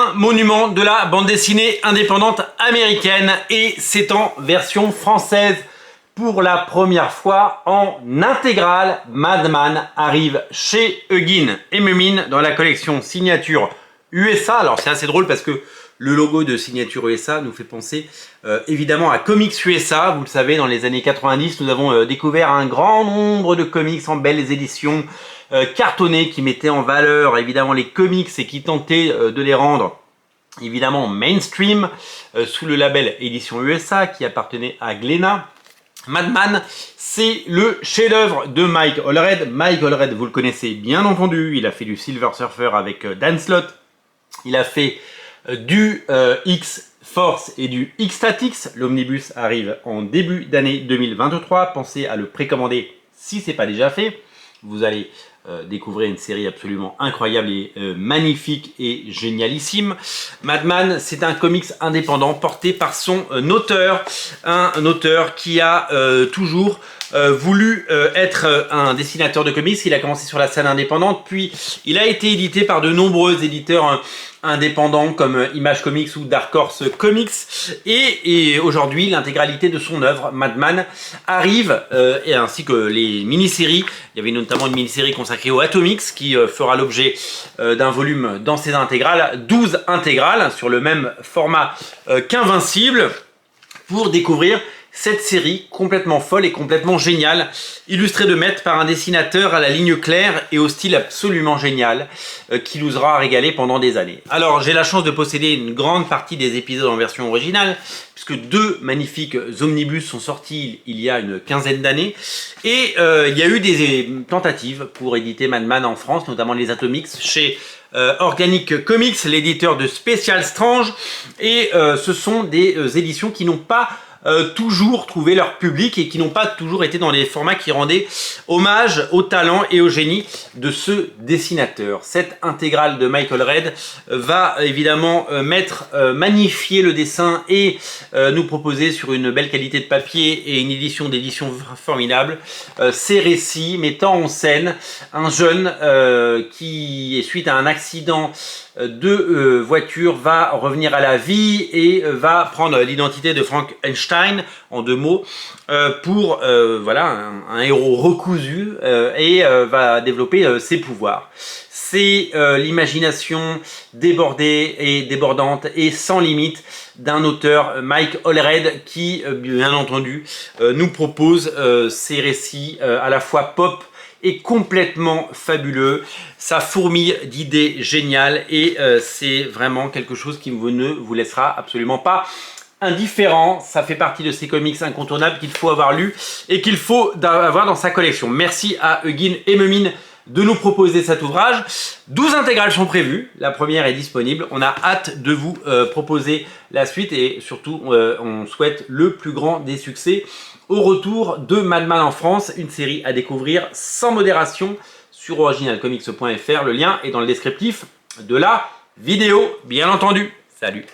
Un monument de la bande dessinée indépendante américaine et c'est en version française. Pour la première fois en intégrale, Madman arrive chez Huggin et Mumin dans la collection signature USA. Alors c'est assez drôle parce que le logo de signature USA nous fait penser évidemment à Comics USA. Vous le savez, dans les années 90, nous avons découvert un grand nombre de comics en belles éditions cartonnées qui mettaient en valeur évidemment les comics et qui tentaient de les rendre évidemment mainstream sous le label édition USA qui appartenait à Glénat. Madman, c'est le chef-d'œuvre de Mike Allred. Mike Allred, vous le connaissez bien entendu, il a fait du Silver Surfer avec Dan Slott, il a fait du X-Force et du X-Statix. L'Omnibus arrive en début d'année 2023, pensez à le précommander si ce n'est pas déjà fait. Vous allez découvrir une série absolument incroyable et magnifique et génialissime. Madman, c'est un comics indépendant porté par son auteur, un auteur qui a toujours voulu être un dessinateur de comics. Il a commencé sur la scène indépendante, puis il a été édité par de nombreux éditeurs indépendants comme Image Comics ou Dark Horse Comics, et aujourd'hui l'intégralité de son œuvre Madman arrive, et ainsi que les mini-séries. Il y avait notamment une mini-série consacrée aux Atomics qui fera l'objet d'un volume dans ses intégrales, 12 intégrales sur le même format qu'Invincible, pour découvrir cette série complètement folle et complètement géniale, illustrée de maître par un dessinateur à la ligne claire et au style absolument génial, qui nous aura régalé pendant des années. Alors j'ai la chance de posséder une grande partie des épisodes en version originale, puisque deux magnifiques omnibus sont sortis il y a une quinzaine d'années, et il y a eu des tentatives pour éditer Madman en France, notamment les Atomics, chez Organic Comics, l'éditeur de Special Strange, et ce sont des éditions qui n'ont pas toujours trouvé leur public et qui n'ont pas toujours été dans les formats qui rendaient hommage au talent et au génie de ce dessinateur. Cette intégrale de Mike Allred va évidemment magnifier le dessin et nous proposer sur une belle qualité de papier et une d'édition formidable ces récits mettant en scène un jeune qui, suite à un accident de voiture, va revenir à la vie et va prendre l'identité de Frank Einstein, en deux mots, pour voilà, un héros recousu et va développer ses pouvoirs. C'est l'imagination débordée et débordante et sans limite d'un auteur, Mike Allred, qui bien entendu nous propose ces récits à la fois pop et complètement fabuleux. Ça fourmille d'idées géniales et c'est vraiment quelque chose qui ne vous laissera absolument pas indifférent. Ça fait partie de ces comics incontournables qu'il faut avoir lu et qu'il faut avoir dans sa collection. Merci à Huggin et Mumin de nous proposer cet ouvrage. 12 intégrales sont prévues, la première est disponible. On a hâte de vous proposer la suite et surtout on souhaite le plus grand des succès au retour de Madman en France, une série à découvrir sans modération sur originalcomics.fr. Le lien est dans le descriptif de la vidéo, bien entendu. Salut!